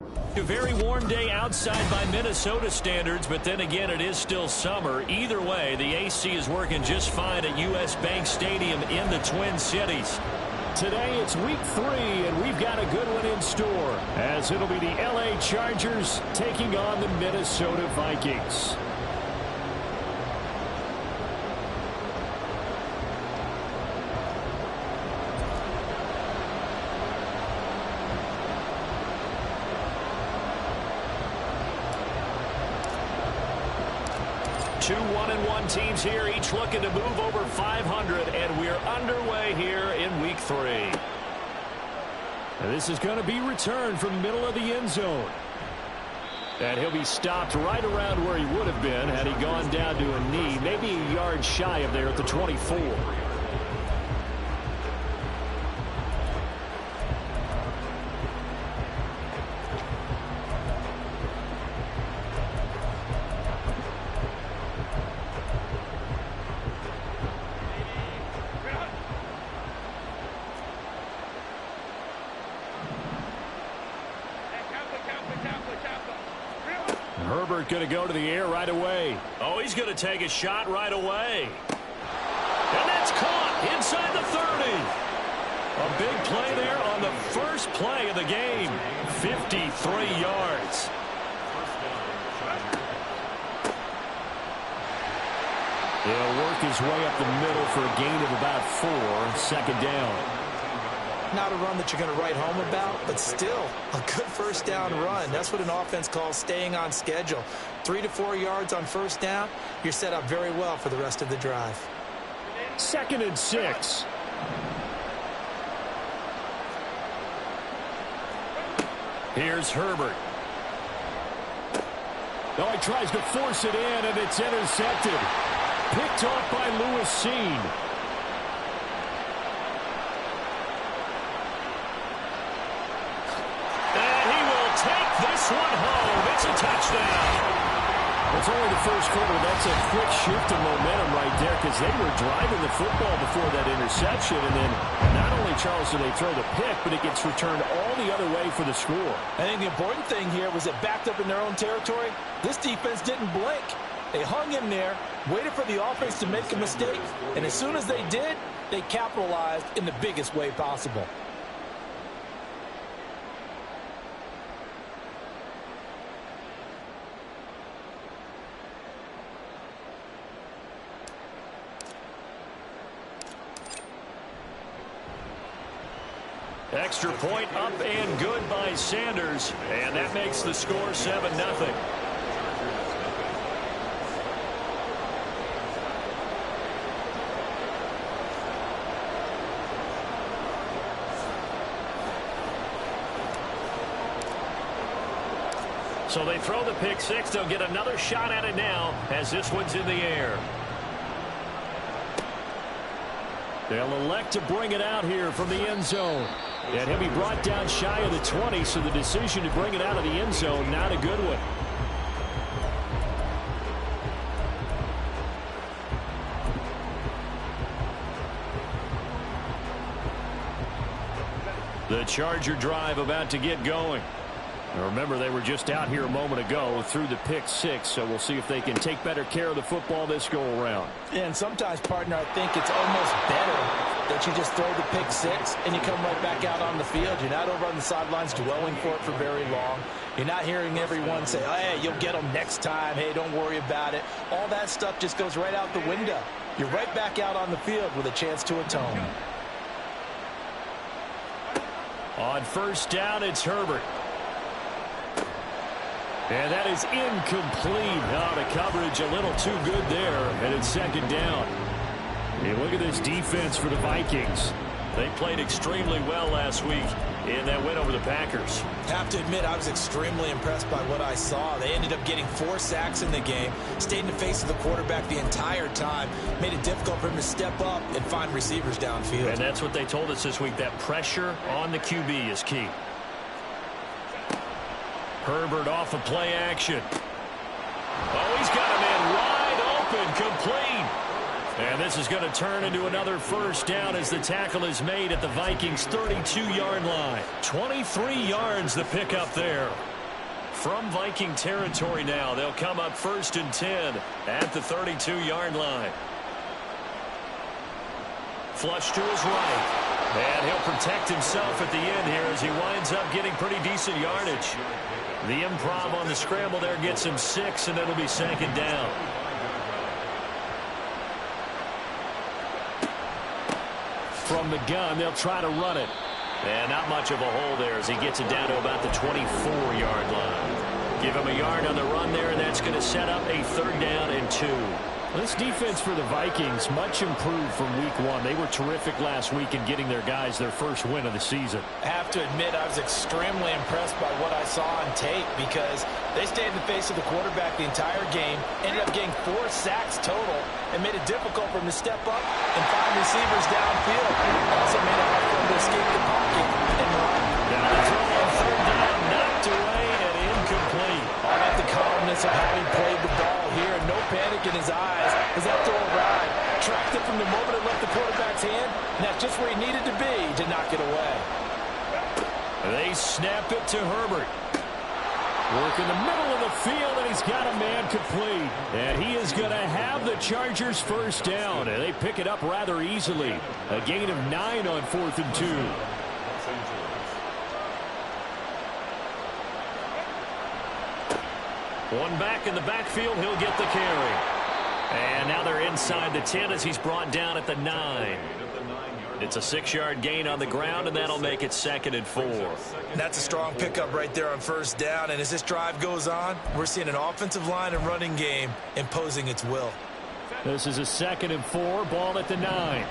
A very warm day outside by Minnesota standards, but then again, it is still summer. Either way, the AC is working just fine at U.S. Bank Stadium in the Twin Cities. Today, it's week 3, and we've got a good one in store, as it'll be the L.A. Chargers taking on the Minnesota Vikings. Two 1-1 teams here, each looking to move over 500, and we're underway here in week 3. And this is going to be returned from the middle of the end zone. And he'll be stopped right around where he would have been had he gone down to a knee, maybe a yard shy of there at the 24. Herbert going to go to the air right away. Oh, he's going to take a shot right away. And that's caught inside the 30. A big play there on the first play of the game. 53 yards. He'll work his way up the middle for a gain of about 4. Second down. Not a run that you're going to write home about, but still a good first down run. That's what an offense calls staying on schedule. 3 to 4 yards on first down, you're set up very well for the rest of the drive. 2nd and 6. Here's Herbert. Oh, he tries to force it in, and it's intercepted. Picked off by Lewis Seen. This one home. It's a touchdown. It's only the first quarter. That's a quick shift of momentum right there because they were driving the football before that interception. And then not only, Charles, do they throw the pick, but it gets returned all the other way for the score. I think the important thing here was it backed up in their own territory. This defense didn't blink. They hung in there, waited for the offense to make a mistake, and as soon as they did, they capitalized in the biggest way possible. Extra point up and good by Sanders, and that makes the score 7-0. So they throw the pick six. They'll get another shot at it now as this one's in the air. They'll elect to bring it out here from the end zone. And he'll be brought down shy of the 20, so the decision to bring it out of the end zone, not a good one. The Charger drive about to get going. Now remember, they were just out here a moment ago through the pick six, so we'll see if they can take better care of the football this go-around. Yeah, and sometimes, partner, I think it's almost better that you just throw the pick six and you come right back out on the field. You're not over on the sidelines dwelling for it for very long. You're not hearing everyone say, oh, hey, you'll get them next time. Hey, don't worry about it. All that stuff just goes right out the window. You're right back out on the field with a chance to atone. On first down, it's Herbert. And that is incomplete. Oh, the coverage a little too good there, and it's second down. Hey, look at this defense for the Vikings. They played extremely well last week in that win over the Packers. Have to admit, I was extremely impressed by what I saw. They ended up getting 4 sacks in the game, stayed in the face of the quarterback the entire time, made it difficult for him to step up and find receivers downfield. And that's what they told us this week, that pressure on the QB is key. Herbert off of play action. Oh, he's got a man wide open, complete. And this is going to turn into another first down as the tackle is made at the Vikings' 32-yard line. 23 yards the pickup there. From Viking territory now, they'll come up 1st and 10 at the 32-yard line. Flush to his right. And he'll protect himself at the end here as he winds up getting pretty decent yardage. The improv on the scramble there gets him 6, and it'll be 2nd down. From the gun, they'll try to run it. And not much of a hole there as he gets it down to about the 24-yard line. Give him a yard on the run there, and that's going to set up a 3rd down and 2. This defense for the Vikings, much improved from week 1. They were terrific last week in getting their guys their first win of the season. I have to admit, I was extremely impressed by what I saw on tape because they stayed in the face of the quarterback the entire game, ended up getting 4 sacks total, and made it difficult for him to step up and find receivers downfield. Also made it hard for him to escape the pocket and run. Now the throw on 3rd down, knocked away and incomplete. I like the calmness of how he played the ball here, and no panic in his eyes as that throw arrived. Tracked it from the moment it left the quarterback's hand, and that's just where he needed to be to knock it away. They snap it to Herbert. Work in the middle of the field, and he's got a man complete. And he is going to have the Chargers 1st down, and they pick it up rather easily. A gain of 9 on 4th and 2. One back in the backfield, he'll get the carry. And now they're inside the 10 as he's brought down at the 9. It's a 6-yard gain on the ground, and that'll make it 2nd and 4. That's a strong pickup right there on 1st down, and as this drive goes on, we're seeing an offensive line and running game imposing its will. This is a 2nd and 4, ball at the 9.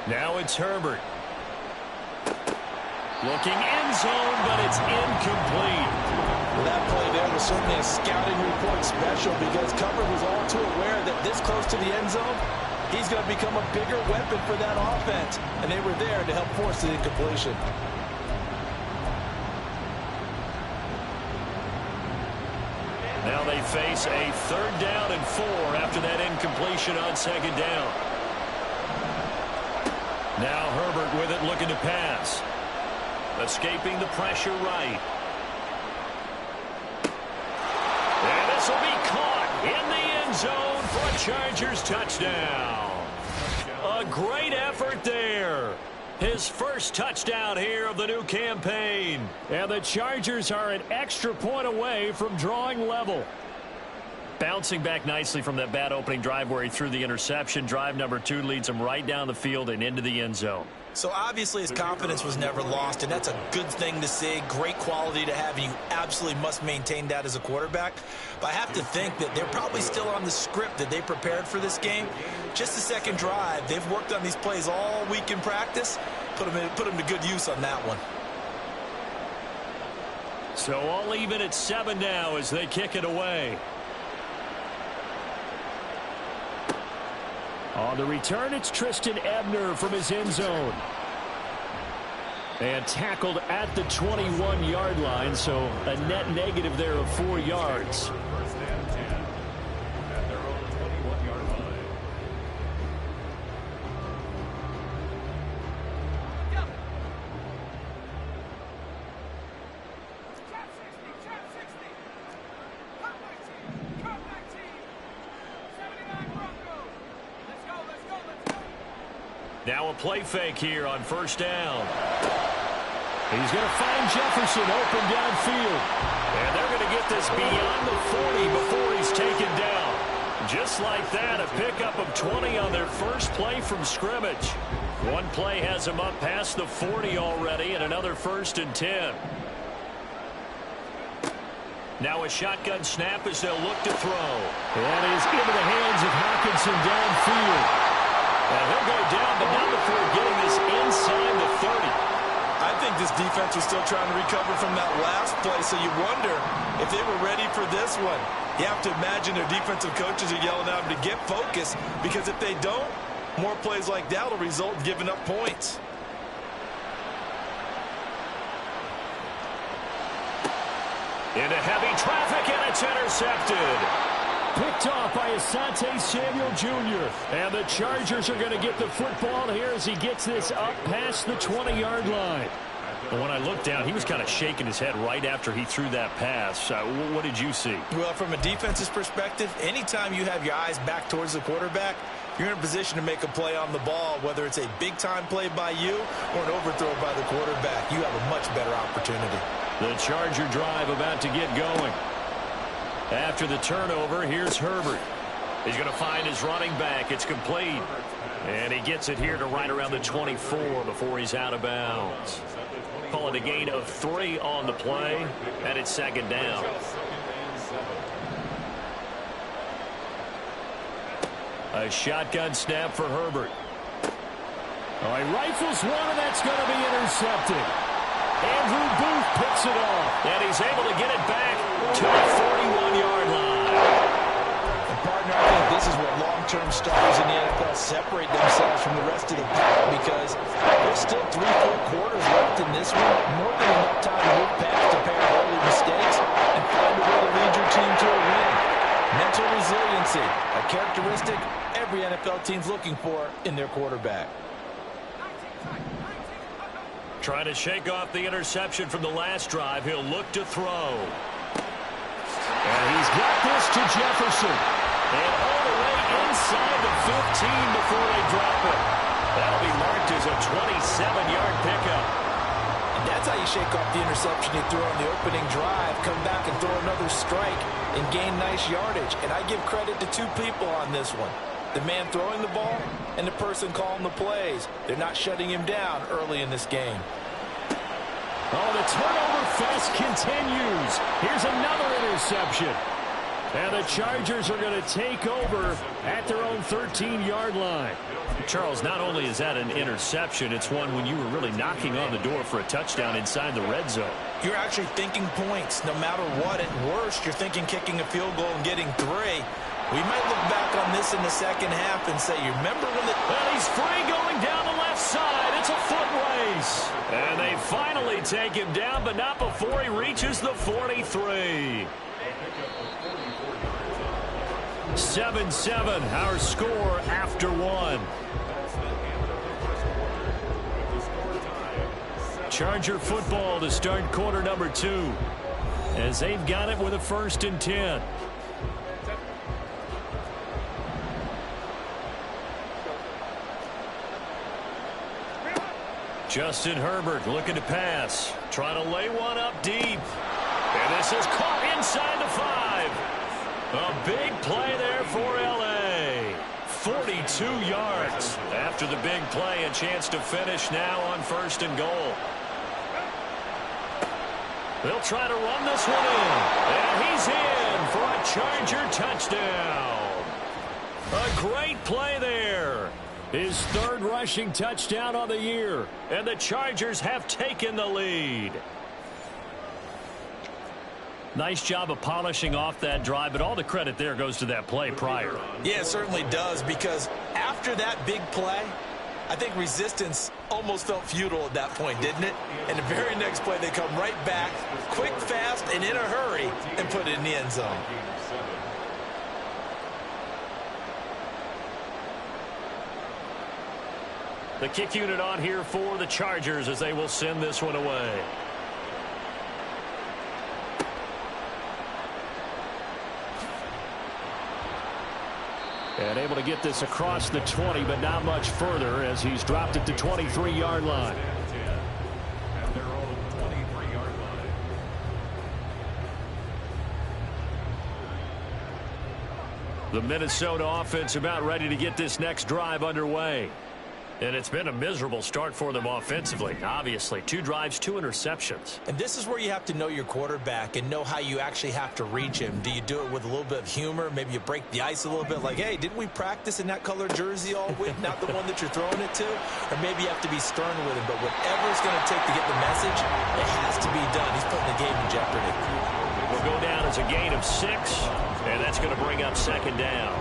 Now it's Herbert. Looking end zone, but it's incomplete. Well, that play there was certainly a scouting report special because Cover was all too aware that this close to the end zone, he's going to become a bigger weapon for that offense. And they were there to help force the incompletion. Now they face a 3rd down and 4 after that incompletion on 2nd down. Now Herbert with it, looking to pass. Escaping the pressure right. And this will be caught in the end zone for a Chargers touchdown. A great effort there. His first touchdown here of the new campaign. And the Chargers are an extra point away from drawing level. Bouncing back nicely from that bad opening drive where he threw the interception. Drive number 2 leads him right down the field and into the end zone. So obviously his confidence was never lost, and that's a good thing to see. Great quality to have, and you absolutely must maintain that as a quarterback. But I have to think that they're probably still on the script that they prepared for this game. Just the 2nd drive. They've worked on these plays all week in practice. Put them to good use on that one. So all even at 7 now as they kick it away. On the return, it's Tristan Ebner from his end zone. And tackled at the 21-yard line, so a net negative there of 4 yards. Now a play fake here on 1st down. He's going to find Jefferson open downfield. And they're going to get this beyond the 40 before he's taken down. Just like that, a pickup of 20 on their first play from scrimmage. One play has him up past the 40 already, and another 1st and 10. Now a shotgun snap as they'll look to throw. That is into the hands of Hockenson downfield. And he'll go down, but not before getting this inside the 30. I think this defense was still trying to recover from that last play, so you wonder if they were ready for this one. You have to imagine their defensive coaches are yelling at them to get focused, because if they don't, more plays like that will result in giving up points. Into heavy traffic, and it's intercepted. Picked off by Asante Samuel Jr. And the Chargers are going to get the football here as he gets this up past the 20-yard line. When I looked down, he was kind of shaking his head right after he threw that pass. What did you see? Well, from a defense's perspective, anytime you have your eyes back towards the quarterback, you're in a position to make a play on the ball, whether it's a big-time play by you or an overthrow by the quarterback. You have a much better opportunity. The Charger drive about to get going. After the turnover, here's Herbert. He's going to find his running back. It's complete. And he gets it here to right around the 24 before he's out of bounds. Call it a gain of 3 on the play, and it's second down. A shotgun snap for Herbert. All right, rifles one, and that's going to be intercepted. Andrew Booth picks it off. And he's able to get it back to the 41-yard line. And partner, I think this is where long-term stars in the NFL separate themselves from the rest of the pack, because there's still 3 full quarters left in this one. More than enough time to move past a pair of early mistakes and find a way to lead your team to a win. Mental resiliency, a characteristic every NFL team's looking for in their quarterback. Trying to shake off the interception from the last drive. He'll look to throw. And he's got this to Jefferson. And all the way inside the 15 before they drop it. That'll be marked as a 27-yard pickup. And that's how you shake off the interception you threw on the opening drive. Come back and throw another strike and gain nice yardage. And I give credit to 2 people on this one. The man throwing the ball and the person calling the plays. They're not shutting him down early in this game. Oh, the turnover fest continues. Here's another interception. And the Chargers are going to take over at their own 13-yard line. Charles, not only is that an interception, it's one when you were really knocking on the door for a touchdown inside the red zone. You're actually thinking points no matter what. At worst, you're thinking kicking a field goal and getting 3. We might look back on this in the second half and say, you remember when Well, he's free going down the left side. It's a foot race. And they finally take him down, but not before he reaches the 43. 7-7, our score after 1. Charger football to start quarter number 2. As they've got it with a 1st and 10. Justin Herbert looking to pass. Trying to lay one up deep. And this is caught inside the 5. A big play there for L.A. 42 yards. After the big play, a chance to finish now on 1st and goal. They'll try to run this one in. And he's in for a Charger touchdown. A great play there. His 3rd rushing touchdown on the year. And the Chargers have taken the lead. Nice job of polishing off that drive, but all the credit there goes to that play prior. Yeah, it certainly does, because after that big play, I think resistance almost felt futile at that point, didn't it? And the very next play, they come right back, quick, fast, and in a hurry, and put it in the end zone. The kick unit on here for the Chargers as they will send this one away. And able to get this across the 20, but not much further as he's dropped it to 23-yard line. The Minnesota offense about ready to get this next drive underway. And it's been a miserable start for them offensively. Obviously, 2 drives, 2 interceptions. And this is where you have to know your quarterback and know how you actually have to reach him. Do you do it with a little bit of humor? Maybe you break the ice a little bit like, hey, didn't we practice in that color jersey all week? Not the one that you're throwing it to? Or maybe you have to be stern with him. But whatever it's going to take to get the message, it has to be done. He's putting the game in jeopardy. Will go down as a gain of 6, and that's going to bring up 2nd down.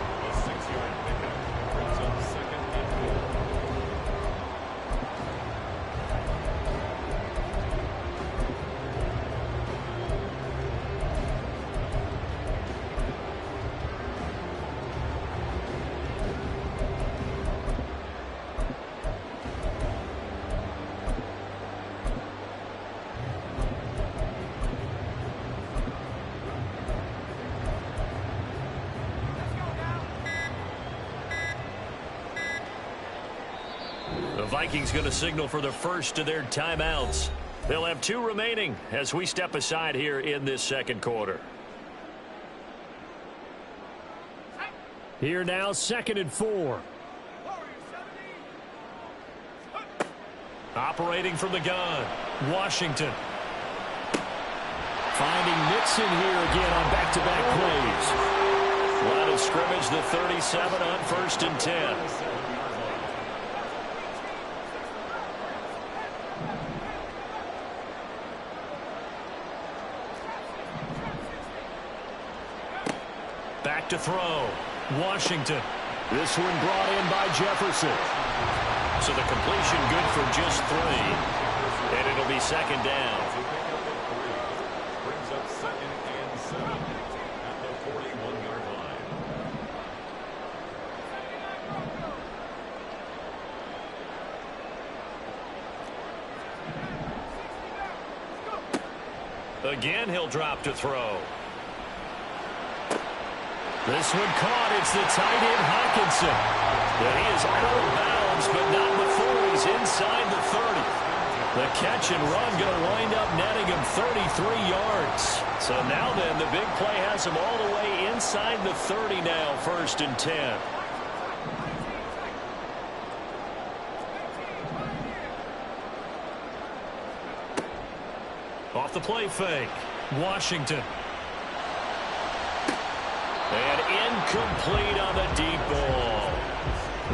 The Vikings going to signal for the first of their timeouts. They'll have 2 remaining as we step aside here in this second quarter. Here now, 2nd and 4. Operating from the gun, Washington. Finding Mixon here again on back-to-back plays. Line of scrimmage, the 37 on 1st and 10. Back to throw, Washington. This one brought in by Jefferson. So the completion good for just 3. And it'll be 2nd down. Brings up 2nd and 7 at the 41-yard line. Again, he'll drop to throw. This one caught. It's the tight end, Hawkinson. And he is out of bounds, but not before he's inside the 30. The catch and run going to wind up netting him 33 yards. So now then, the big play has him all the way inside the 30 now, 1st and 10. Off the play fake, Washington. And incomplete on the deep ball.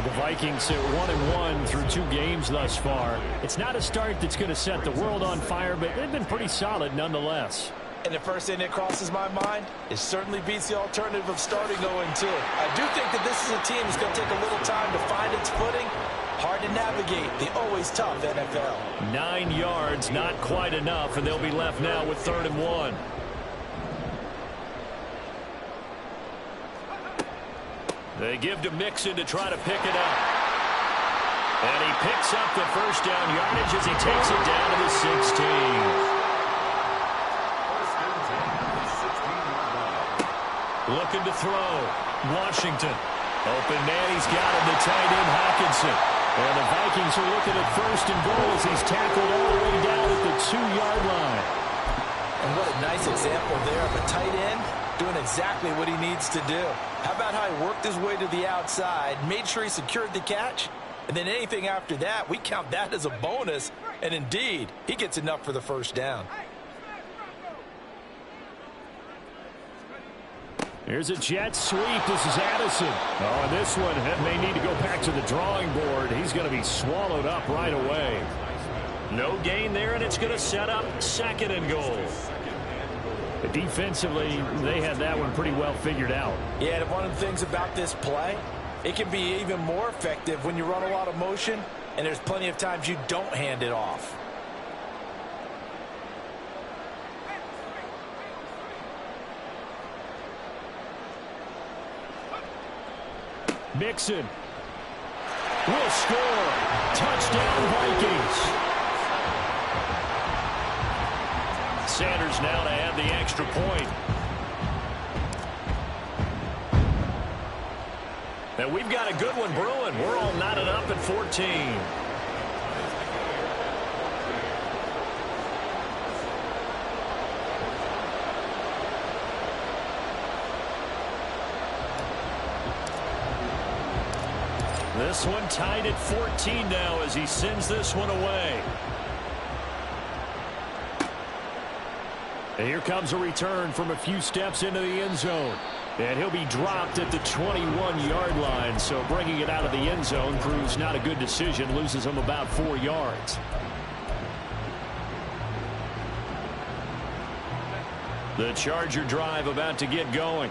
The Vikings sit 1-1 through 2 games thus far. It's not a start that's going to set the world on fire, but they've been pretty solid nonetheless. And the first thing that crosses my mind, it certainly beats the alternative of starting 0-2. I do think that this is a team that's going to take a little time to find its footing. Hard to navigate the always tough NFL. 9 yards, not quite enough, and they'll be left now with 3rd and 1. They give to Mixon to try to pick it up. And he picks up the 1st down yardage as he takes it down to the 16. Looking to throw. Washington. Open man, he's got him, the tight end, Hawkinson. And the Vikings are looking at 1st and goal as he's tackled all the way down at the 2-yard line. And what a nice example there of a tight end doing exactly what he needs to do. How about how he worked his way to the outside, made sure he secured the catch, and then anything after that, we count that as a bonus. And indeed, he gets enough for the 1st down. Here's a jet sweep. This is Addison. Oh, and this one may need to go back to the drawing board. He's going to be swallowed up right away. No gain there, and it's going to set up 2nd and goal. Defensively, they had that one pretty well figured out. Yeah, and one of the things about this play, it can be even more effective when you run a lot of motion, and there's plenty of times you don't hand it off. Mixon will score. Touchdown, Vikings. Sanders now to add the extra point. And we've got a good one brewing. We're all knotted up at 14. This one tied at 14 now as he sends this one away. And here comes a return from a few steps into the end zone. And he'll be dropped at the 21-yard line. So bringing it out of the end zone proves not a good decision. Loses him about 4 yards. The Charger drive about to get going.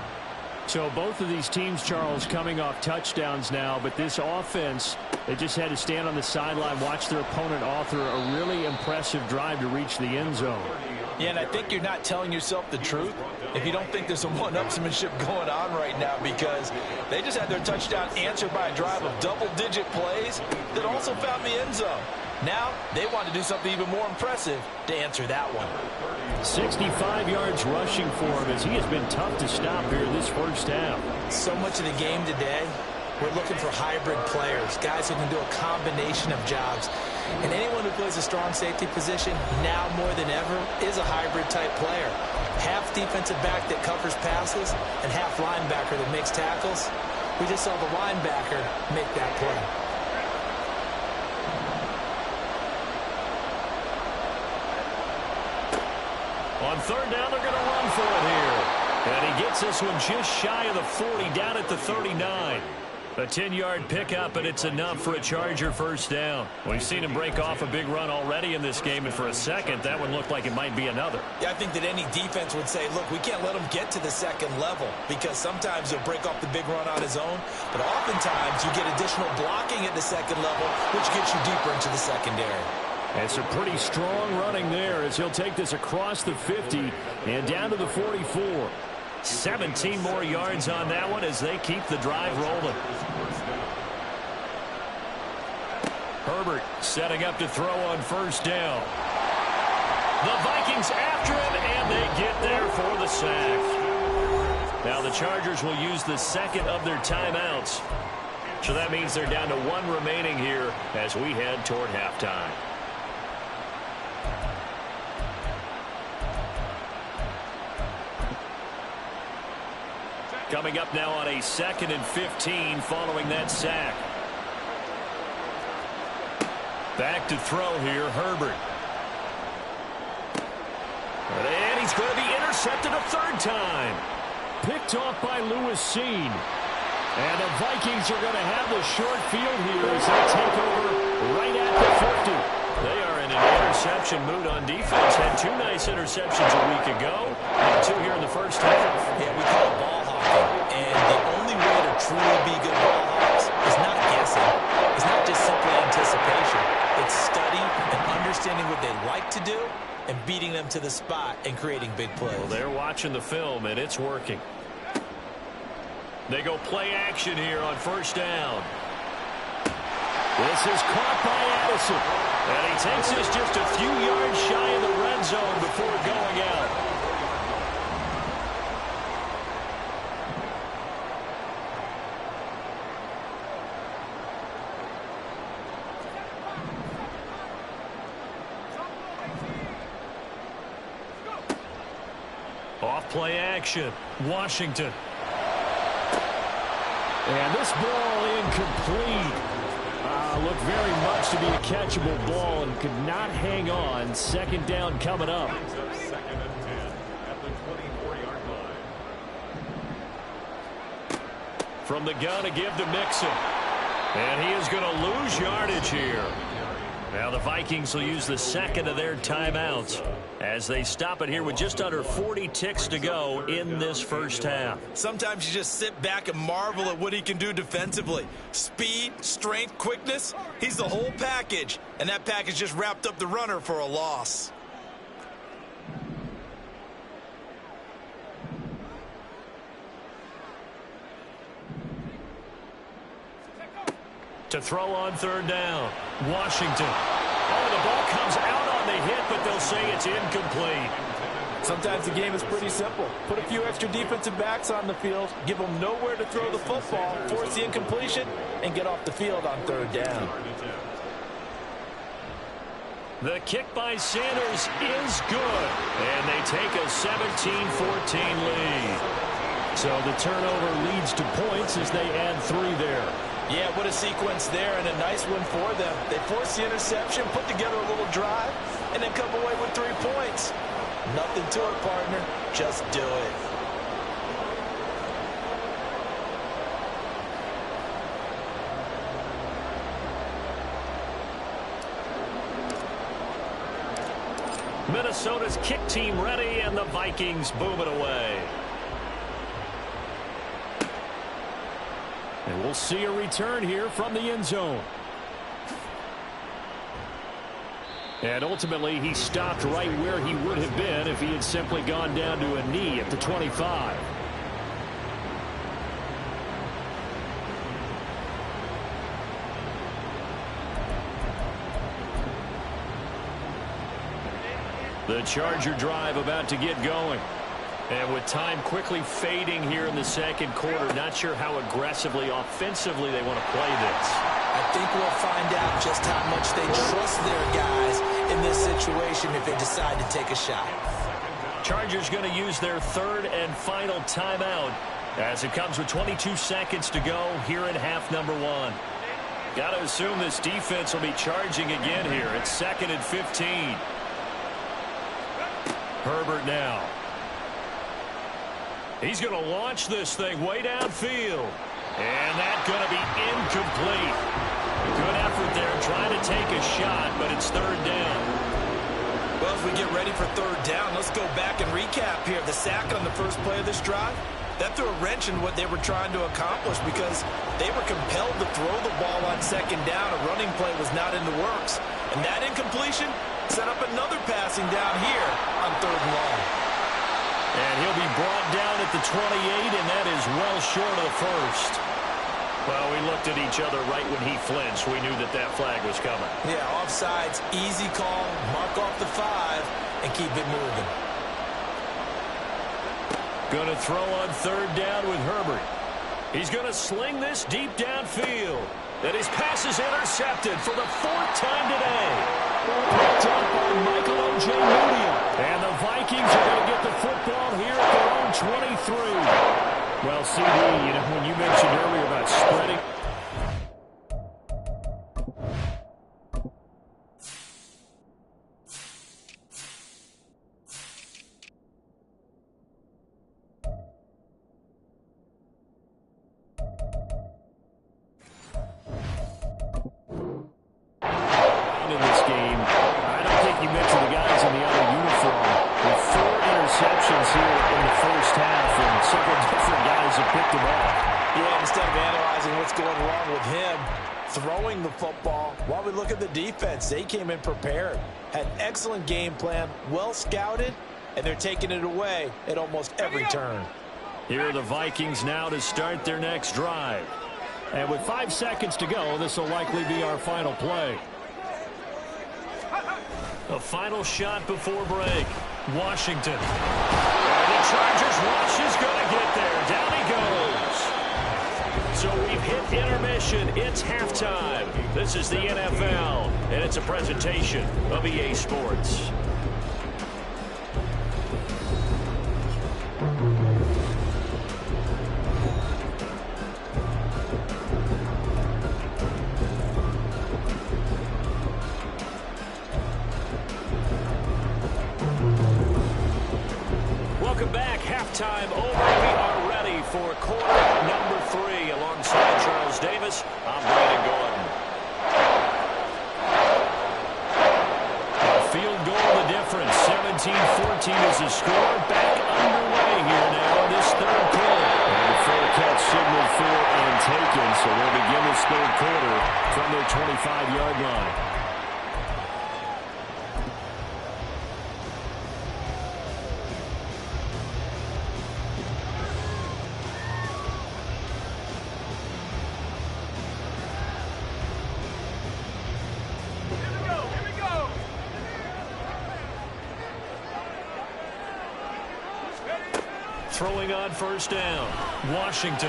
So both of these teams, Charles, coming off touchdowns now. But this offense, they just had to stand on the sideline, watch their opponent author a really impressive drive to reach the end zone. Yeah, and I think you're not telling yourself the truth if you don't think there's some one-upsmanship going on right now, because they just had their touchdown answered by a drive of double-digit plays that also found the end zone. Now they want to do something even more impressive to answer that one. 65 yards rushing for him as he has been tough to stop here this 1st half. So much of the game today We're looking for hybrid players, guys who can do a combination of jobs. And anyone who plays a strong safety position, now more than ever, is a hybrid-type player. Half defensive back that covers passes and half linebacker that makes tackles. We just saw the linebacker make that play. On third down, they're going to run for it here. And he gets this one just shy of the 40, down at the 39. A 10-yard pickup, and it's enough for a Charger first down. We've seen him break off a big run already in this game, and for a second, that one looked like it might be another. Yeah, I think that any defense would say, look, we can't let him get to the second level, because sometimes he'll break off the big run on his own, but oftentimes you get additional blocking at the second level, which gets you deeper into the secondary. And some pretty strong running there as he'll take this across the 50 and down to the 44. 17 more yards on that one as they keep the drive rolling. Herbert setting up to throw on first down. The Vikings after him, and they get there for the sack. Now the Chargers will use the second of their timeouts. So that means they're down to one remaining here as we head toward halftime. Coming up now on a 2nd and 15 following that sack. Back to throw here, Herbert. And he's going to be intercepted a third time. Picked off by Lewis Seen. And the Vikings are going to have the short field here as they take over right at the 50. They are in an interception mood on defense. Had 2 nice interceptions a week ago. And 2 here in the first half. Yeah, we call it ball hawking. And the only way to truly be good ball hawks is not guessing. It's not just simply anticipation. It's study and understanding what they like to do and beating them to the spot and creating big plays. Well, they're watching the film, and it's working. They go play action here on first down. This is caught by Addison. And he takes this just a few yards shy of the red zone before going out. Off play action. Washington. And this ball incomplete. Looked very much to be a catchable ball and could not hang on. Second down coming up. 2nd and 10 at the 24-yard line. From the gun to give to Mixon. And he is going to lose yardage here. Now the Vikings will use the second of their timeouts as they stop it here with just under 40 ticks to go in this first half. Sometimes you just sit back and marvel at what he can do defensively. Speed, strength, quickness, he's the whole package. And that package just wrapped up the runner for a loss. To throw on third down, Washington. Oh, the ball comes out on the hit, but they'll say it's incomplete. Sometimes the game is pretty simple. Put a few extra defensive backs on the field, give them nowhere to throw the football, force the incompletion, and get off the field on third down. The kick by Sanders is good, and they take a 17-14 lead. So the turnover leads to points as they add 3 there. Yeah, what a sequence there, and a nice one for them. They forced the interception, put together a little drive, and then come away with 3 points. Nothing to it, partner. Just do it. Minnesota's kick team ready, and the Vikings boom it away. And we'll see a return here from the end zone. And ultimately, he stopped right where he would have been if he had simply gone down to a knee at the 25. The Charger drive about to get going. And with time quickly fading here in the second quarter, not sure how aggressively, offensively they want to play this. I think we'll find out just how much they trust their guys in this situation if they decide to take a shot. Chargers going to use their third and final timeout as it comes with 22 seconds to go here in half number one. Got to assume this defense will be charging again here. It's 2nd and 15. Herbert now. He's going to launch this thing way downfield. And that's going to be incomplete. Good effort there trying to take a shot, but it's third down. Well, as we get ready for third down, let's go back and recap here. The sack on the first play of this drive, that threw a wrench in what they were trying to accomplish because they were compelled to throw the ball on second down. A running play was not in the works. And that incompletion set up another passing down here on third and long. And he'll be brought down at the 28, and that is well short of the first. Well, we looked at each other right when he flinched. We knew that that flag was coming. Yeah, offsides, easy call, mark off the 5, and keep it moving. Going to throw on third down with Herbert. He's going to sling this deep downfield. And his pass is intercepted for the 4th time today. Picked up by Michael O.J. Moody. And the Vikings are going to get the football here at their own 23. Well, CD, you know, when you mentioned earlier about spreading. In this game, I don't think you mentioned the guys in the other uniform. With 4 interceptions here in the first half, and several different guys have picked them off. Yeah, instead of analyzing what's going wrong with him, throwing the football, while we look at the defense, they came in prepared, had excellent game plan, well scouted, and they're taking it away at almost every turn. Here are the Vikings now to start their next drive. And with 5 seconds to go, this will likely be our final play. A final shot before break. Washington. And the Chargers rush is going to get there. Down he goes. So we've hit intermission. It's halftime. This is the NFL, and it's a presentation of EA Sports. Welcome back. Halftime over. We are ready for quarter number 3. Alongside Charles Davis, I'm Brandon Gordon. A field goal the difference. 17-14 is the score. Back underway here now in this third quarter. And the fair catch signaled for and taken. So they'll begin this third quarter from their 25-yard line. Throwing on first down. Washington.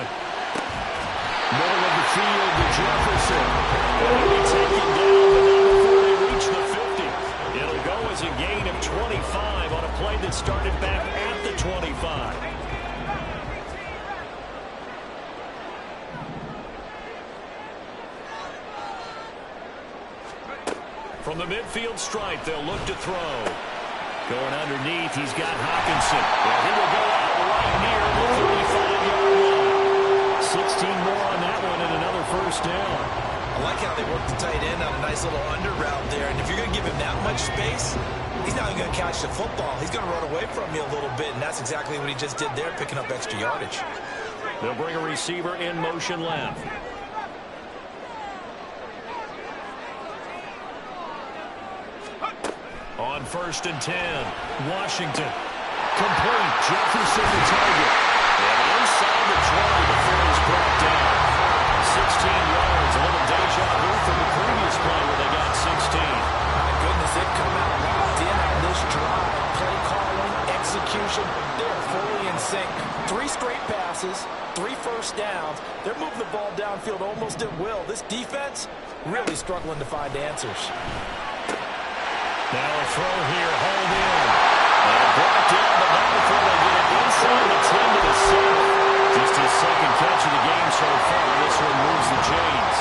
Middle of the field to Jefferson. And he'll be taken down, but not before they reach the 50. It'll go as a gain of 25 on a play that started back at the 25. From the midfield stripe, they'll look to throw. Going underneath, he's got Hawkinson. And he will go out right near the 35-yard line. 16 more on that one and another first down. I like how they work the tight end on a nice little under route there. And if you're going to give him that much space, he's not even going to catch the football. He's going to run away from you a little bit, and that's exactly what he just did there, picking up extra yardage. They'll bring a receiver in motion left. On 1st and 10, Washington. Complete. Jefferson the target. And inside the 20 before he's brought down. 16 yards. A little deja vu from the previous play where they got 16. My goodness, they've come out locked in on this drive. Play calling, execution, they're fully first downs, they're moving the ball downfield almost at will. This defense really struggling to find answers. Now a throw here, hold in. And brought down, but not before they get it inside the 10 to the 7. Just his second catch of the game so far. This one moves the chains.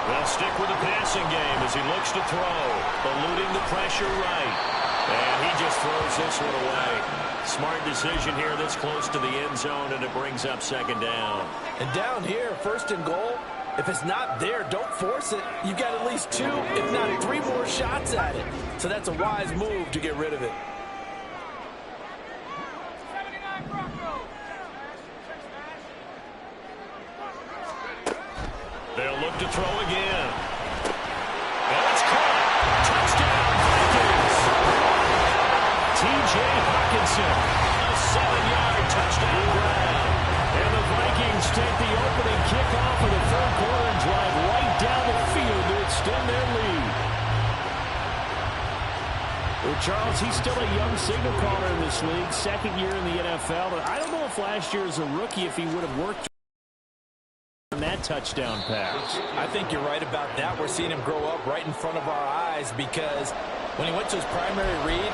They'll stick with the passing game as he looks to throw. Eluding the pressure right. And he just throws this one away. Smart decision here this close to the end zone, and it brings up second down. And down here, first and goal, if it's not there, don't force it. You've got at least 2, if not 3 more shots at it. So that's a wise move to get rid of it. They'll look to throw again. And it's caught. Touchdown, Vikings. T.J. Hawkinson, a 7-yard touchdown grab. And the Vikings take the opening kickoff of the third quarter and drive right down the field to extend their lead. Well, Charles, he's still a young signal caller in this league, second year in the NFL. But I don't know if last year as a rookie if he would have worked on that touchdown pass. I think you're right about that. We're seeing him grow up right in front of our eyes because when he went to his primary read,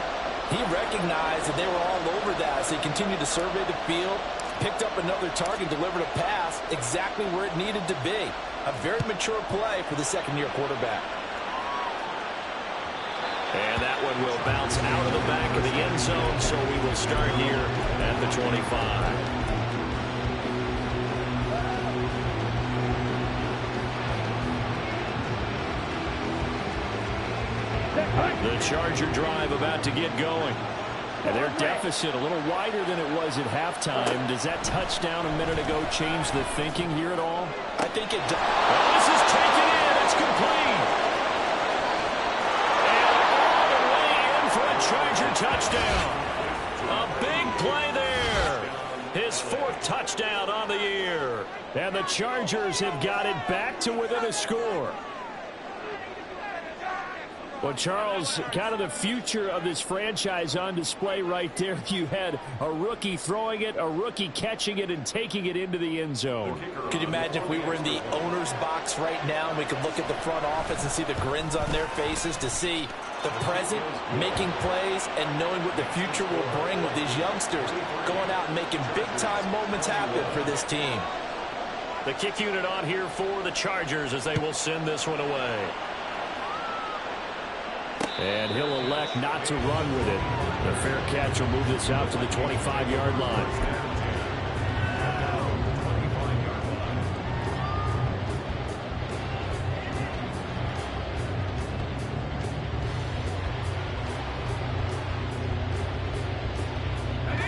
he recognized that they were all over that. So he continued to survey the field, picked up another target, delivered a pass exactly where it needed to be. A very mature play for the second-year quarterback. And that one will bounce out of the back of the end zone, so we will start here at the 25. The Charger drive about to get going. And their deficit a little wider than it was at halftime. Does that touchdown a minute ago change the thinking here at all? I think it does. Well, this is taken in. It's complete. And all the way in for a Charger touchdown. A big play there. His 4th touchdown on the year. And the Chargers have got it back to within a score. Well, Charles, kind of the future of this franchise on display right there. You had a rookie throwing it, a rookie catching it, and taking it into the end zone. Could you imagine if we were in the owner's box right now and we could look at the front office and see the grins on their faces to see the present making plays and knowing what the future will bring with these youngsters going out and making big-time moments happen for this team. The kick unit on here for the Chargers as they will send this one away. And he'll elect not to run with it. The fair catch will move this out to the 25-yard line.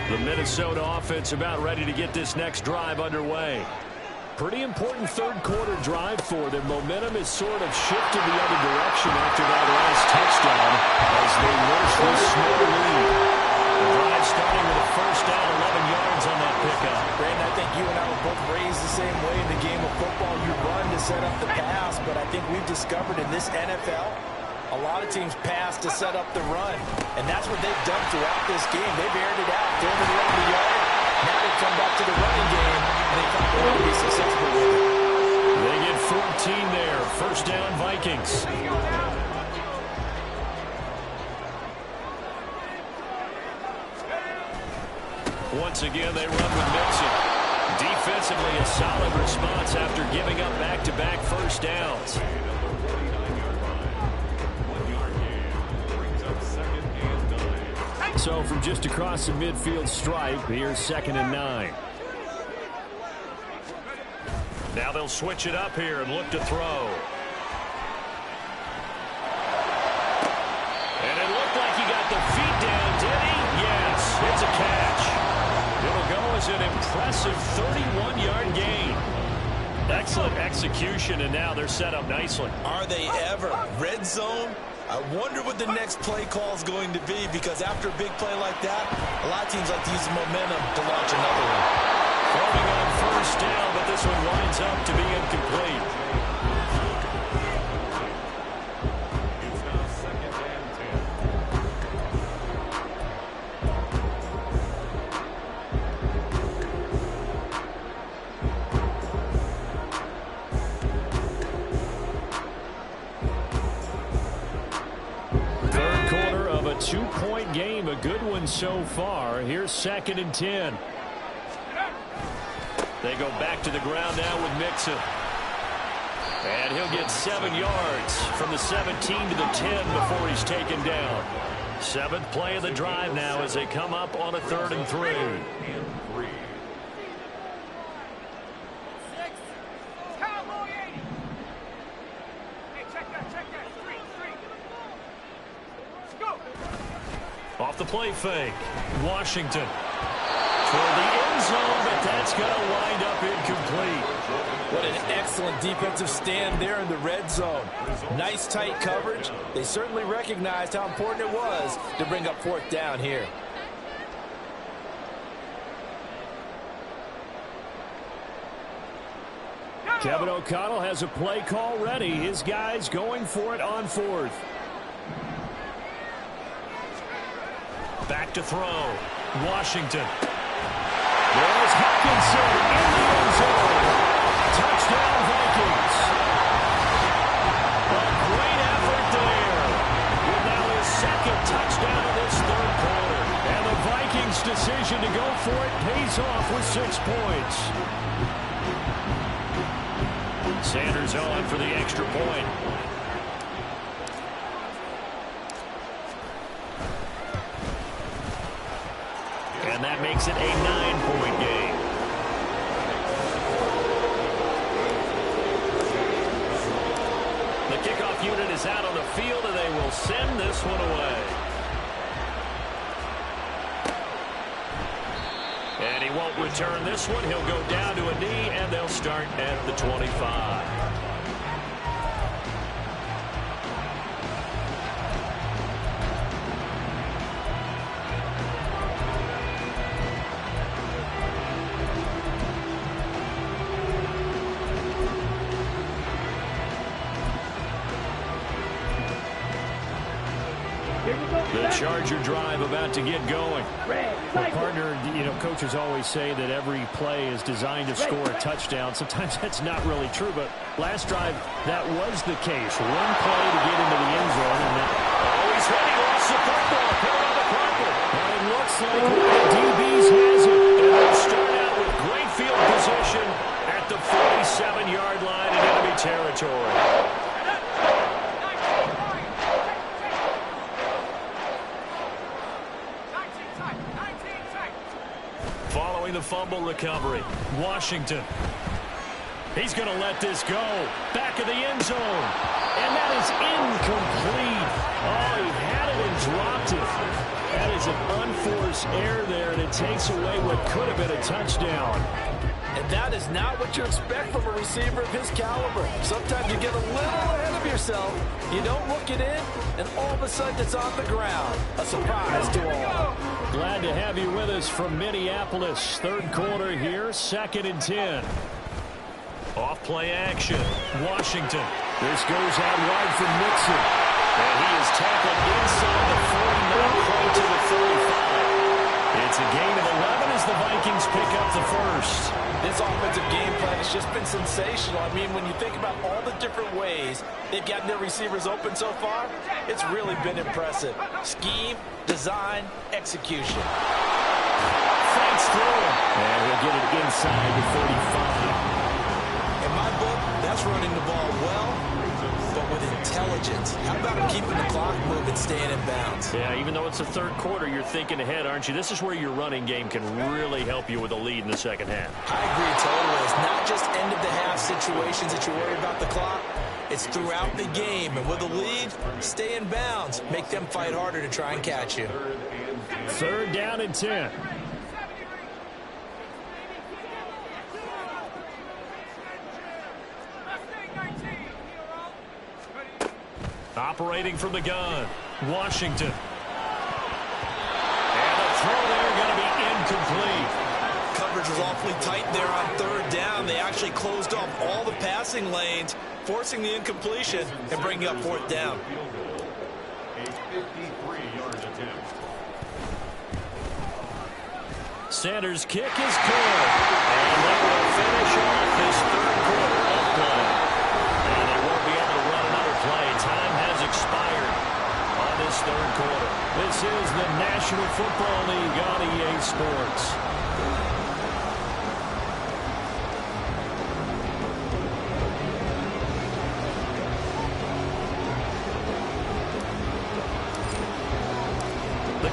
The Minnesota offense about ready to get this next drive underway. Pretty important third quarter drive for them. Momentum has sort of shifted the other direction after that last touchdown as they nurse this small lead. The drive starting with a first down, 11 yards on that pickup. Brandon, I think you and I were both raised the same way in the game of football. You run to set up the pass, but I think we've discovered in this NFL, a lot of teams pass to set up the run. And that's what they've done throughout this game. They've aired it out, thrown it around the yard. Now they come back to the running game, and they find a way to be successful with it. They get 14 there. First down, Vikings. Once again, they run with Mixon. Defensively, a solid response after giving up back-to-back first downs. So from just across the midfield stripe, here's 2nd and 9. Now they'll switch it up here and look to throw. And it looked like he got the feet down, did he? Yes, it's a catch. It'll go as an impressive 31-yard gain. Excellent execution, and now they're set up nicely. Are they ever? Red zone? I wonder what the next play call is going to be, because after a big play like that, a lot of teams like to use the momentum to launch another one. Throwing on first down, but this one winds up to be incomplete. It's now 2nd and 10. 2-point game, a good one so far. Here's 2nd and 10. They go back to the ground now with Mixon. And he'll get 7 yards from the 17 to the 10 before he's taken down. 7th play of the drive now as they come up on a 3rd and 3. Off the play fake. Washington toward the end zone, but that's going to wind up incomplete. What an excellent defensive stand there in the red zone. Nice tight coverage. They certainly recognized how important it was to bring up 4th down here. Kevin O'Connell has a play call ready. His guys going for it on 4th. Back to throw. Washington. There's Hawkinson in the end zone. Touchdown, Vikings. A great effort there. With now his 2nd touchdown of this 3rd quarter. And the Vikings' decision to go for it pays off with 6 points. Sanders on for the extra point. And that makes it a 9-point game. The kickoff unit is out on the field, and they will send this one away. And he won't return this one. He'll go down to a knee, and they'll start at the 25. The Charger drive about to get going. Well, partner, coaches always say that every play is designed to score a touchdown. Sometimes that's not really true, but last drive, that was the case. One play to get into the end zone. And then, he's ready. Lost the football. Put it on the carpet. And it looks like one of the DBs has it. And they'll start out with great field position at the 47-yard line in enemy territory. Following the fumble recovery, Washington. He's going to let this go. Back of the end zone. And that is incomplete. Oh, he had it and dropped it. That is an unforced error there, and it takes away what could have been a touchdown. And that is not what you expect from a receiver of his caliber. Sometimes you get a little ahead of yourself. You don't look it in, and all of a sudden it's on the ground. A surprise to all. Glad to have you with us from Minneapolis. 3rd quarter here, 2nd and 10. Off play action. Washington. This goes out wide for Mixon. And he is tackled inside the 40, now close to the 45. It's a gain of 11 as the Vikings pick up the 1st. This offensive game plan has just been sensational. I mean, when you think about all the different ways they've gotten their receivers open so far, it's really been impressive. Scheme, design, execution. Fakes through. And he'll get it inside the 45. In my book, that's running the ball well, but with intelligence. How about him keeping the clock moving, staying in bounds? Yeah, even though it's the 3rd quarter, you're thinking ahead, aren't you? This is where your running game can really help you with a lead in the 2nd half. I agree totally. It's not just end-of-the-half situations that you worry about the clock. It's throughout the game. And with a lead, stay in bounds. Make them fight harder to try and catch you. 3rd down and 10. Operating from the gun, Washington. And the throw there going to be incomplete. Coverage was awfully tight there on 3rd down. They actually closed off all the passing lanes, forcing the incompletion and bringing up 4th down. A 53-yard attempt. Sanders' kick is good. And that will finish off this 3rd quarter of play. And they won't be able to run another play. Time has expired on this 3rd quarter. This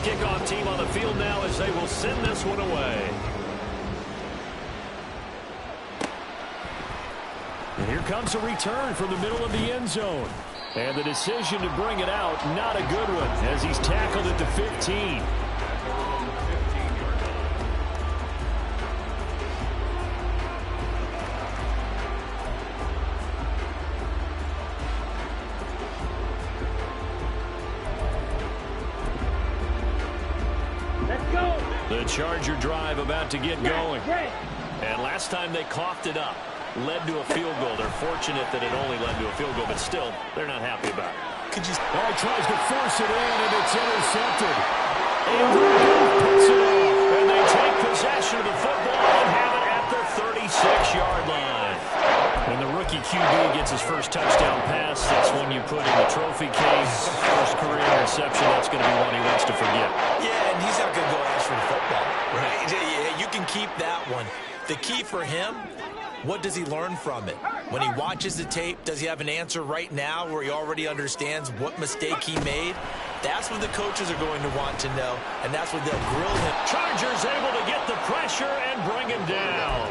kickoff team on the field now as they will send this one away. And here comes a return from the middle of the end zone. And the decision to bring it out, not a good one, as he's tackled at the 15. The Charger drive about to get going. And last time they coughed it up, led to a field goal. They're fortunate that it only led to a field goal, but still, they're not happy about it. Oh, tries to force it in, and it's intercepted. And puts it off. And they take possession of the football and have it at the 36-yard line. When the rookie QB gets his first touchdown pass, that's when you put in the trophy case. First career interception, that's going to be one he wants to forget. Yeah, and he's not going to go ask for the football, right? Yeah, you can keep that one. The key for him, what does he learn from it? When he watches the tape, does he have an answer right now where he already understands what mistake he made? That's what the coaches are going to want to know, and that's what they'll grill him. Chargers able to get the pressure and bring him down.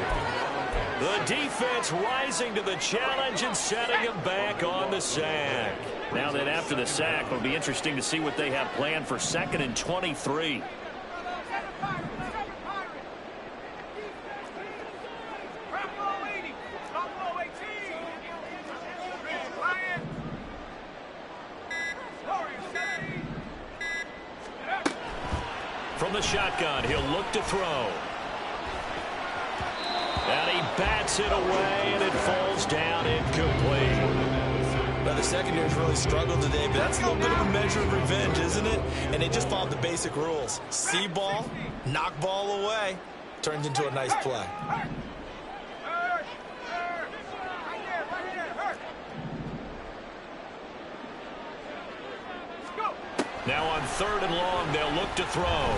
The defense rising to the challenge and setting him back on the sack. Now then, after the sack, it'll be interesting to see what they have planned for 2nd and 23. From the shotgun, he'll look to throw. And he bats it away, and it falls down incomplete. Well, the secondary's really struggled today, but that's a little bit of a measure of revenge, isn't it? And they just followed the basic rules. See ball, knock ball away, turns into a nice play. Now on 3rd and long, they'll look to throw.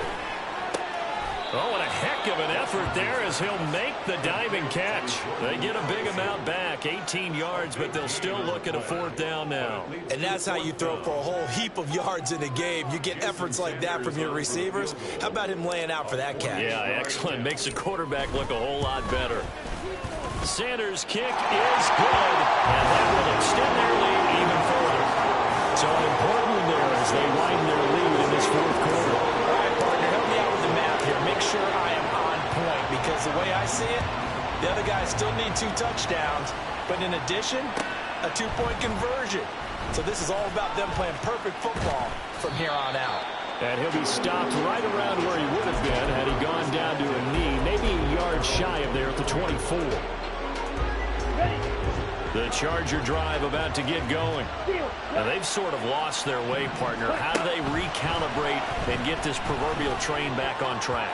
Oh, and a heck of an effort there as he'll make the diving catch. They get a big amount back, 18 yards, but they'll still look at a 4th down now. And that's how you throw for a whole heap of yards in a game. You get efforts like that from your receivers. How about him laying out for that catch? Yeah, excellent. Makes the quarterback look a whole lot better. Sanders' kick is good, and that will extend their lead even further. So an important one there as they widen their lead in this 4th quarter. All right, partner, help me out with the math here. Make sure I am on point, because the way I see it, the other guys still need 2 touchdowns, but in addition, a 2-point conversion. So this is all about them playing perfect football from here on out. And he'll be stopped right around where he would have been had he gone down to a knee, maybe a yard shy of there at the 24. The Charger drive about to get going. Now, they've sort of lost their way, partner. How do they recalibrate and get this proverbial train back on track?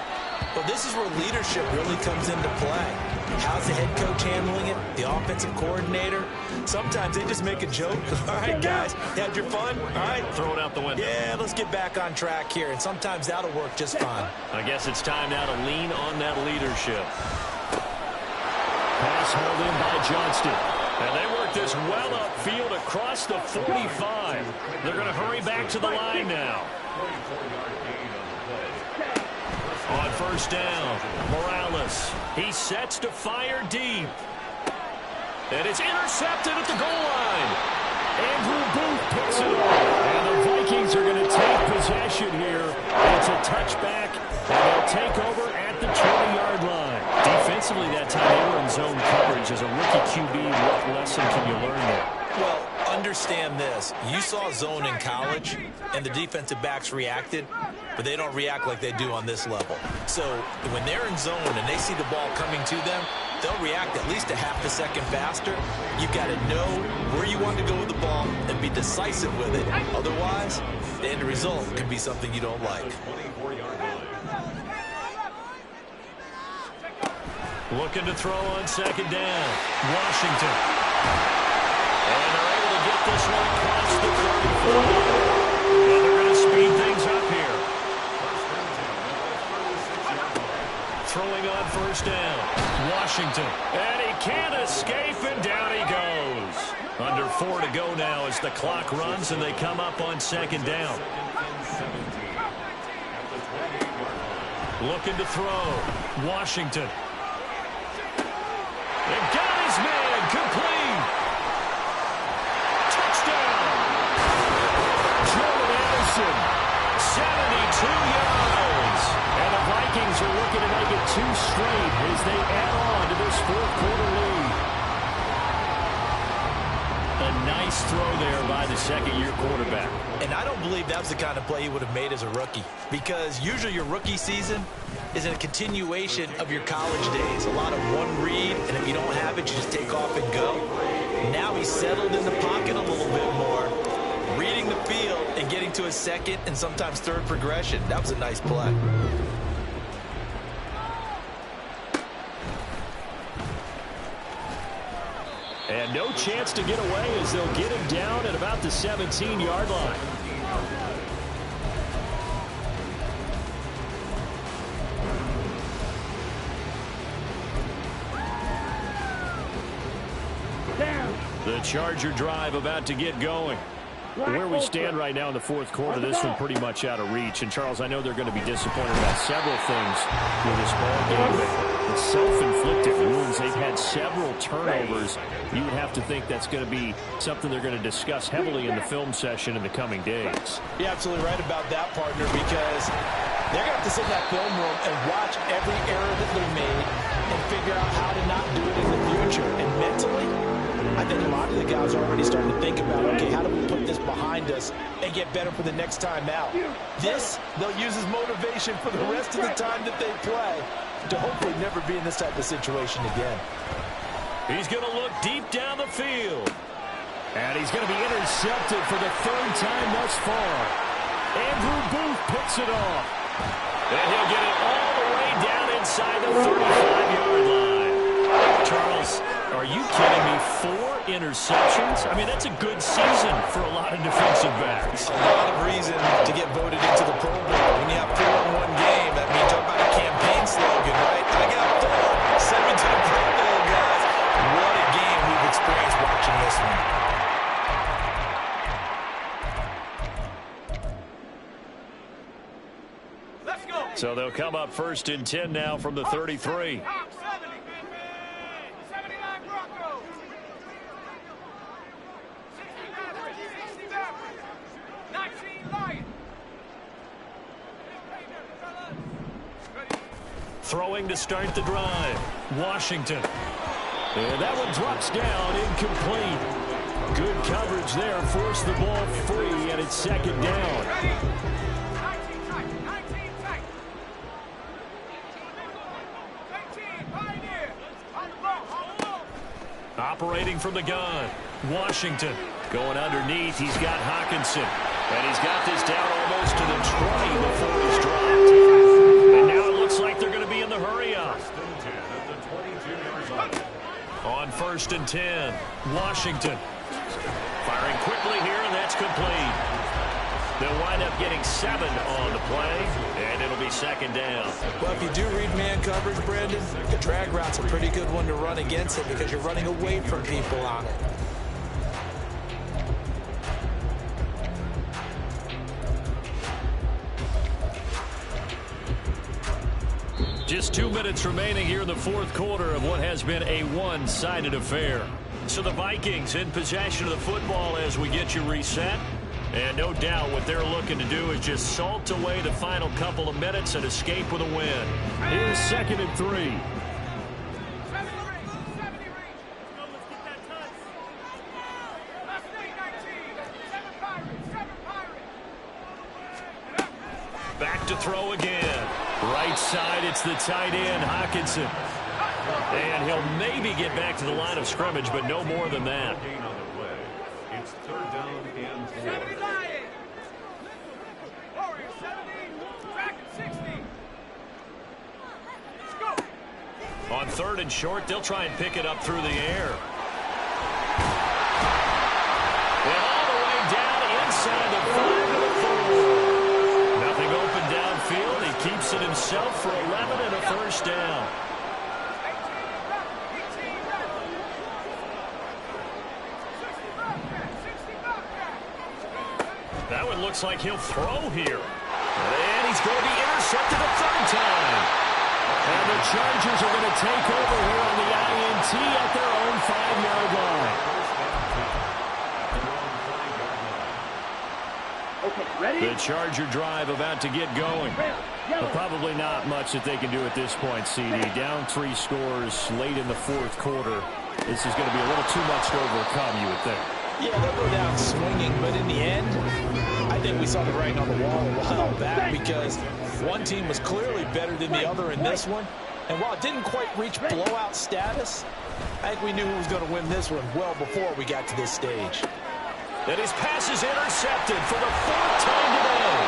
Well, this is where leadership really comes into play. How's the head coach handling it? The offensive coordinator? Sometimes they just make a joke. All right, guys, you had your fun? All right. Throw it out the window. Yeah, let's get back on track here, and sometimes that'll work just fine. I guess it's time now to lean on that leadership. Pass held in by Johnston. And they work this well upfield across the 45. They're going to hurry back to the line now. On 1st down, Morales. He sets to fire deep. And it's intercepted at the goal line. Andrew Booth picks it up. And the Vikings are going to take possession here. It's a touchback, and they'll take over at the 20-yard line. Defensively that time, they were in zone coverage. As a rookie QB, what lesson can you learn there? Well, understand this. You saw zone in college, and the defensive backs reacted, but they don't react like they do on this level. So when they're in zone and they see the ball coming to them, they'll react at least a half a second faster. You've got to know where you want to go with the ball and be decisive with it. Otherwise, the end result can be something you don't like. Looking to throw on 2nd down. Washington. And they're able to get this one across the 34. And they're going to speed things up here. Throwing on 1st down. Washington. And he can't escape, and down he goes. Under 4 to go now as the clock runs, and they come up on 2nd down. Looking to throw. Washington. And got his man. Complete. Touchdown. Jordan Anderson. 72 yards. And the Vikings are looking to make it 2 straight as they add on to this fourth quarter lead. A nice throw there by the second-year quarterback. And I don't believe that was the kind of play he would have made as a rookie, because usually your rookie season is a continuation of your college days. A lot of one read, and if you don't have it, you just take off and go. Now he's settled in the pocket a little bit more, reading the field and getting to a second and sometimes third progression. That was a nice play. And no chance to get away as they'll get him down at about the 17-yard line. The Charger drive about to get going. Where we stand right now in the fourth quarter, this one pretty much out of reach. And, Charles, I know they're going to be disappointed about several things with this ball game. The self-inflicted wounds, they've had several turnovers. You would have to think that's going to be something they're going to discuss heavily in the film session in the coming days. You're absolutely right about that, partner, because they're going to have to sit in that film room and watch every error that they made and figure out how to not do it in the future. And mentally, I think a lot of the guys are already starting to think about, okay, how do we put this behind us and get better for the next time out? This, they'll use as motivation for the rest of the time that they play to hopefully never be in this type of situation again. He's going to look deep down the field. And he's going to be intercepted for the third time thus far. Andrew Booth picks it off. And he'll get it all the way down inside the 35-yard line. Charles, are you kidding me? 4 interceptions? I mean, that's a good season for a lot of defensive backs. A lot of reason to get voted into the Pro Bowl. When you have 4 in one game, that means talk about a campaign slogan, right? I got 4. Send me to the Pro Bowl, guys. What a game we've experienced watching this one. Let's go. So they'll come up 1st and 10 now from the 33. Throwing to start the drive. Washington. And that one drops down, incomplete. Good coverage there. Forced the ball free, and it's 2nd down. Operating from the gun. Washington going underneath. He's got Hawkinson. And he's got this down almost to the 20 before he's dropped. And now it looks like they're going to be in the hurry-up. On 1st and 10, Washington. Firing quickly here, and that's complete. They'll wind up getting 7 on the play, and it'll be 2nd down. Well, if you do read man coverage, Brandon, the drag route's a pretty good one to run against it because you're running away from people on it. Just 2 minutes remaining here in the fourth quarter of what has been a one-sided affair. So the Vikings in possession of the football as we get you reset. And no doubt what they're looking to do is just salt away the final couple of minutes and escape with a win. Here's 2nd and 3. Back to throw again. Right side, it's the tight end, Hawkinson. And he'll maybe get back to the line of scrimmage, but no more than that. It's 3rd down and 4. On 3rd and short, they'll try and pick it up through the air. And all the way down inside the 5 to the 4. Nothing open downfield. He keeps it himself for 11 and a 1st down. That one looks like he'll throw here. And he is going to be intercepted a third time. And the Chargers are going to take over here on the INT at their own 5-yard line. The Charger drive about to get going. But probably not much that they can do at this point, CD. Down 3 scores late in the fourth quarter. This is going to be a little too much to overcome, you would think. Yeah, they'll go down swinging, but in the end, I think we saw the writing on the wall a while back because one team was clearly better than the other in this one. And while it didn't quite reach blowout status, I think we knew who was going to win this one well before we got to this stage. And his pass is intercepted for the 4th time today.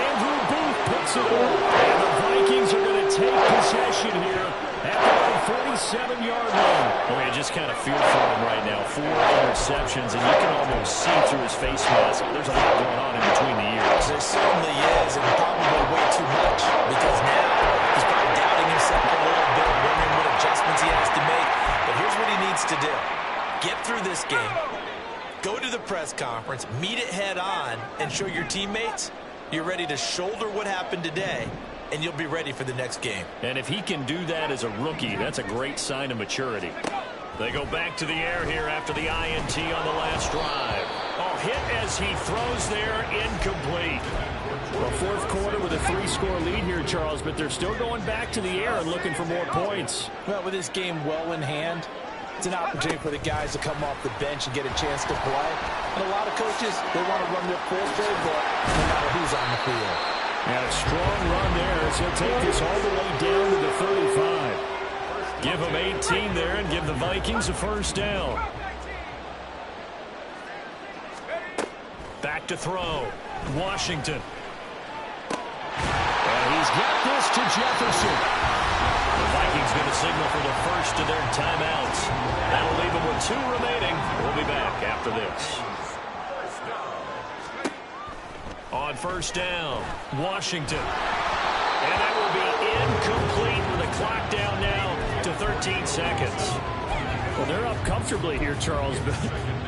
Andrew Booth puts it up. And the Vikings are going to take possession here at the 47-yard line. Oh, you just kind of feel for him right now. 4 interceptions, and you can almost see through his face mask. There's a lot going on in between the ears. There certainly is, and probably way too much, because now he's probably doubting himself a little bit, wondering what adjustments he has to make. But here's what he needs to do. Get through this game. Go to the press conference, meet it head on, and show your teammates you're ready to shoulder what happened today, and you'll be ready for the next game. And if he can do that as a rookie, that's a great sign of maturity. They go back to the air here after the INT on the last drive. Oh, hit as he throws there, incomplete. Well, fourth quarter with a 3-score lead here, Charles, but they're still going back to the air and looking for more points. Well, with this game well in hand, it's an opportunity for the guys to come off the bench and get a chance to play. And a lot of coaches, they want to run their full playbook no matter who's on the field. And a strong run there as he'll take this all the way down to the 35. Give him 18 there and give the Vikings a first down. Back to throw. Washington. And he's got this to Jefferson. The Vikings going to signal for the first of their timeouts. That'll leave them with 2 remaining. We'll be back after this. On first down, Washington. And that will be incomplete with the clock down now to 13 seconds. Well, they're up comfortably here, Charles, but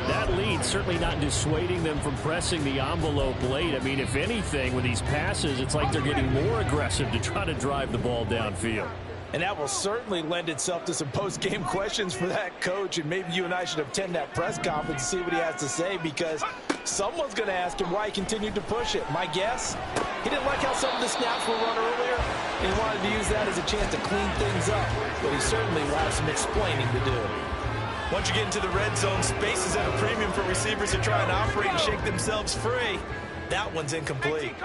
that lead certainly not dissuading them from pressing the envelope late. I mean, if anything, with these passes, it's like they're getting more aggressive to try to drive the ball downfield. And that will certainly lend itself to some post-game questions for that coach, and maybe you and I should attend that press conference and see what he has to say, because someone's going to ask him why he continued to push it. My guess, he didn't like how some of the snaps were run earlier, and he wanted to use that as a chance to clean things up, but he certainly will have some explaining to do. Once you get into the red zone, space is at a premium for receivers to try and operate and shake themselves free. That one's incomplete.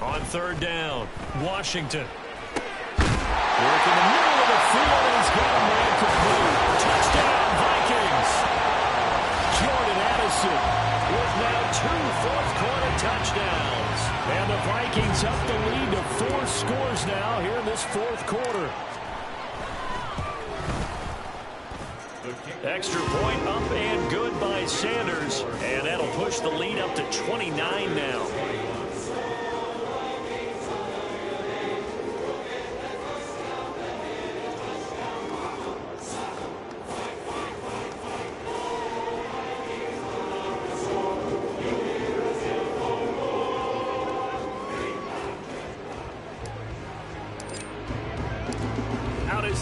On third down, Washington. Work in the middle of the field, and he's got him incomplete. Touchdown, Vikings. Jordan Addison with now 2 fourth-quarter touchdowns. And the Vikings up the lead to 4 scores now here in this fourth quarter. Extra point up and good by Sanders. And that'll push the lead up to 29 now.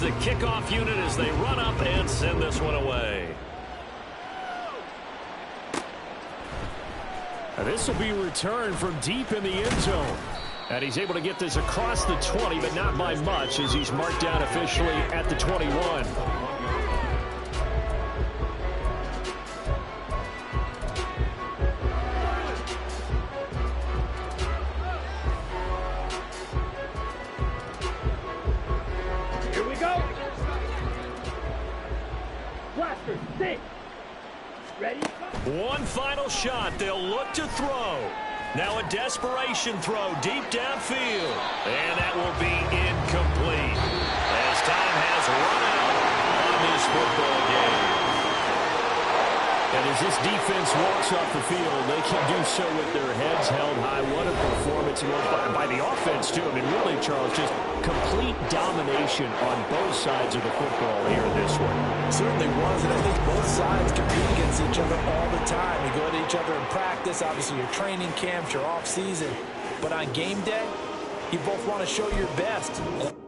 The kickoff unit as they run up and send this one away. Now this will be returned from deep in the end zone. And he's able to get this across the 20, but not by much as he's marked down officially at the 21. One final shot. They'll look to throw. Now a desperation throw deep downfield. And that will be incomplete as time has run out on this football game. And as this defense walks off the field, they can do so with their heads held high. What a performance by the offense, too. I mean, really, Charles, just complete domination on both sides of the football here in this one. It certainly was, and I think both sides compete against each other all the time. You go to each other in practice, obviously your training camps, your off season. But on game day, you both want to show your best.